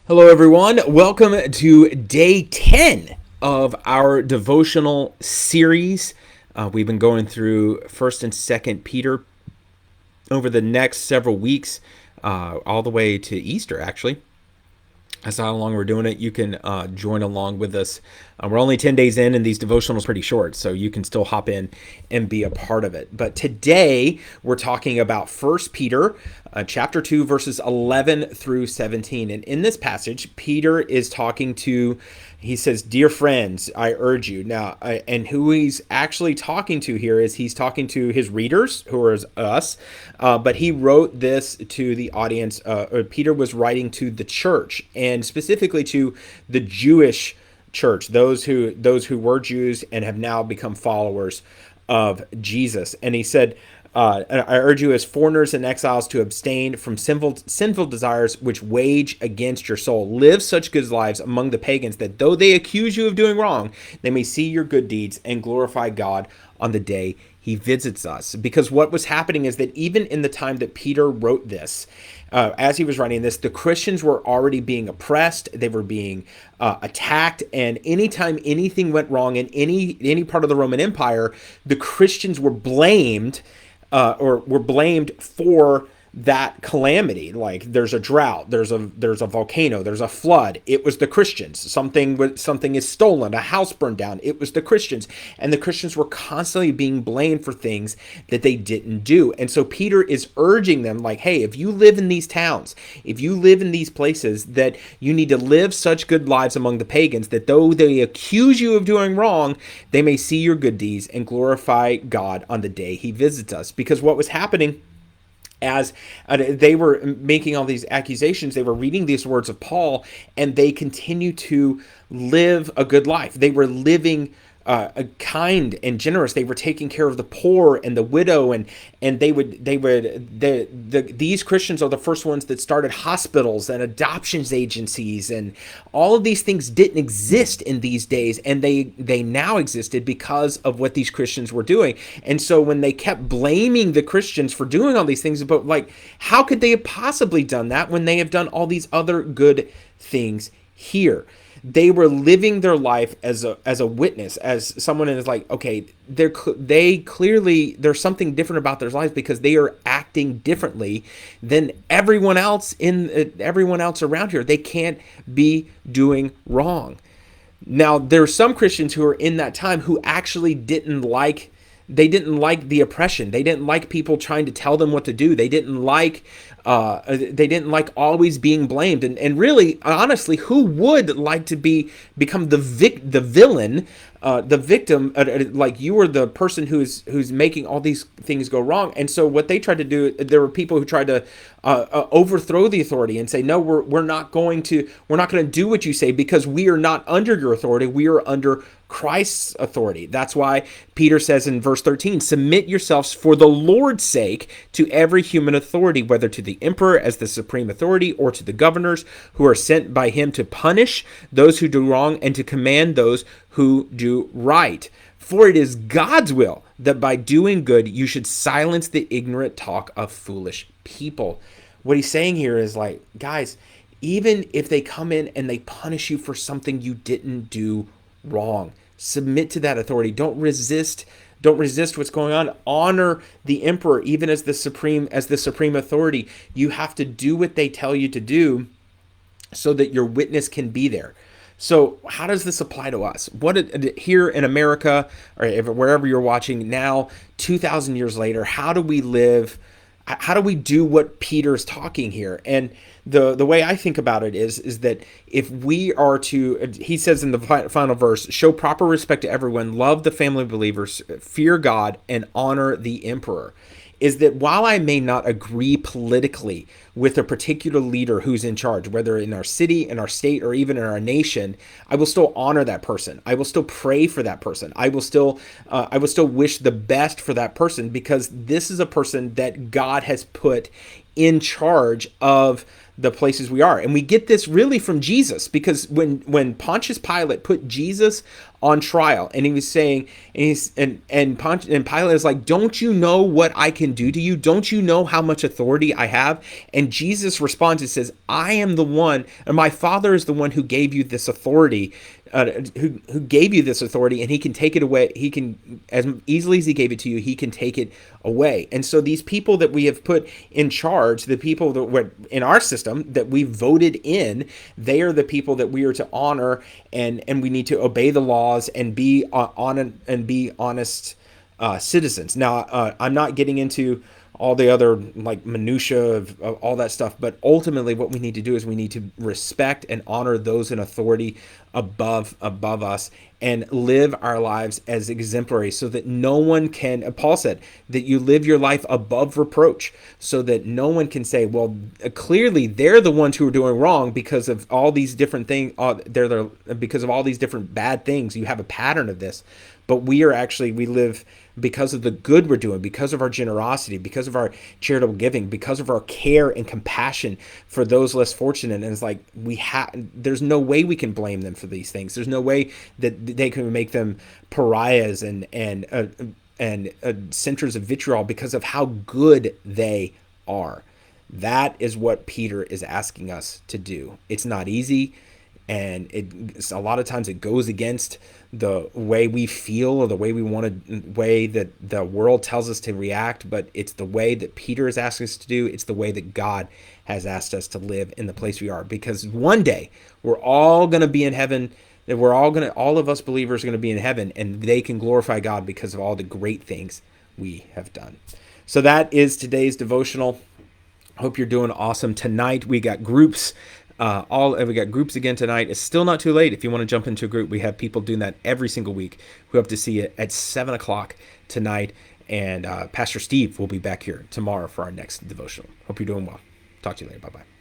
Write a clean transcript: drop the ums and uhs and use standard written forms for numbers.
Hello, everyone. Welcome to day 10 of our devotional series. We've been going through 1st and 2nd Peter over the next several weeks, all the way to Easter, actually. That's how long we're doing it. You can join along with us. We're only 10 days in, and these devotionals are pretty short, so you can still hop in and be a part of it. But today, we're talking about 1 Peter chapter 2, verses 11 through 17. And in this passage, Peter is talking to, he says, "Dear friends, I urge you." Now, and who he's actually talking to here is he's talking to his readers, who are us, but he wrote this to the audience. Peter was writing to the church, and specifically to the Jewish church, those who were Jews and have now become followers of Jesus. And he said, I urge you as foreigners and exiles to abstain from sinful desires which wage against your soul. Live such good lives among the pagans that though they accuse you of doing wrong, they may see your good deeds and glorify God on the day he visits us. Because what was happening is that even in the time that Peter wrote this, as he was writing this, the Christians were already being oppressed. They were being attacked, and anytime anything went wrong in any part of the Roman Empire, the Christians were blamed or were blamed for that calamity. Like there's a drought, there's a volcano, there's a flood. It was the Christians. Something is stolen, a house burned down. It was the Christians, and the Christians were constantly being blamed for things that they didn't do. And so Peter is urging them, like, hey, if you live in these towns, if you live in these places, that you need to live such good lives among the pagans that though they accuse you of doing wrong, they may see your good deeds and glorify God on the day he visits us. Because what was happening as they were making all these accusations, they were reading these words of Paul, and they continue to live a good life. They were living kind and generous. They were taking care of the poor and the widow, and these Christians are the first ones that started hospitals and adoptions agencies, and all of these things didn't exist in these days, and they now existed because of what these Christians were doing. And so when they kept blaming the Christians for doing all these things, but like, how could they have possibly done that when they have done all these other good things here? They were living their life as a witness, as someone is like, okay, they clearly, there's something different about their lives because they are acting differently than everyone else around here. They can't be doing wrong. Now, there are some Christians who are in that time who actually didn't like the oppression. They didn't like people trying to tell them what to do. They didn't like always being blamed. And really, honestly, who would like to become the villain, the victim? Like, you were the person who's making all these things go wrong. And so what they tried to do, there were people who tried to overthrow the authority and say, no, we're not going to do what you say, because we are not under your authority. We are under Christ's authority. That's why Peter says in verse 13, submit yourselves for the Lord's sake to every human authority, whether to the emperor as the supreme authority or to the governors who are sent by him to punish those who do wrong and to command those who do right. For it is God's will that by doing good you should silence the ignorant talk of foolish people. What he's saying here is like, guys, even if they come in and they punish you for something you didn't do wrong, submit to that authority. Don't resist what's going on. Honor the emperor even as the supreme authority. You have to do what they tell you to do so that your witness can be there. So how does this apply to us? Here in America, or wherever you're watching now, 2,000 years later, how do we live? How do we do what Peter's talking here? And the way I think about it is that if we are to, he says in the final verse, show proper respect to everyone, love the family of believers, fear God, and honor the emperor, is that while I may not agree politically with a particular leader who's in charge, whether in our city, in our state, or even in our nation, I will still honor that person. I will still pray for that person. I will still wish the best for that person, because this is a person that God has put in charge of the places we are. And we get this really from Jesus, because when Pontius Pilate put Jesus on trial, and he was saying, and Pilate is like, don't you know what I can do to you? Don't you know how much authority I have? And Jesus responds and says, I am the one, and my Father is the one who gave you this authority, who gave you this authority, and he can take it away. He can, as easily as he gave it to you, he can take it away. And so these people that we have put in charge, the people that were in our system that we voted in, they are the people that we are to honor, and we need to obey the laws and be honest citizens. Now, I'm not getting into all the other like minutia of all that stuff, but ultimately what we need to do is we need to respect and honor those in authority above us, and live our lives as exemplary, so that no one can, Paul said that you live your life above reproach, so that no one can say, well, clearly they're the ones who are doing wrong because of all these different things, because of all these different bad things. You have a pattern of this, but we live because of the good we're doing, because of our generosity, because of our charitable giving, because of our care and compassion for those less fortunate. And it's like, there's no way we can blame them for these things. There's no way that they can make them pariahs and centers of vitriol because of how good they are. That is what Peter is asking us to do. It's not easy, and a lot of times it goes against the way we feel, or the way we want to, way that the world tells us to react, but it's the way that Peter is asking us to do. It's the way that God has asked us to live in the place we are, because one day we're all going to be in heaven, that all of us believers are going to be in heaven, and they can glorify God because of all the great things we have done. So that is today's devotional. Hope you're doing awesome. Tonight we got groups. We got groups again tonight. It's still not too late if you want to jump into a group. We have people doing that every single week. We hope to see you at 7 o'clock tonight. And Pastor Steve will be back here tomorrow for our next devotional. Hope you're doing well. Talk to you later. Bye-bye.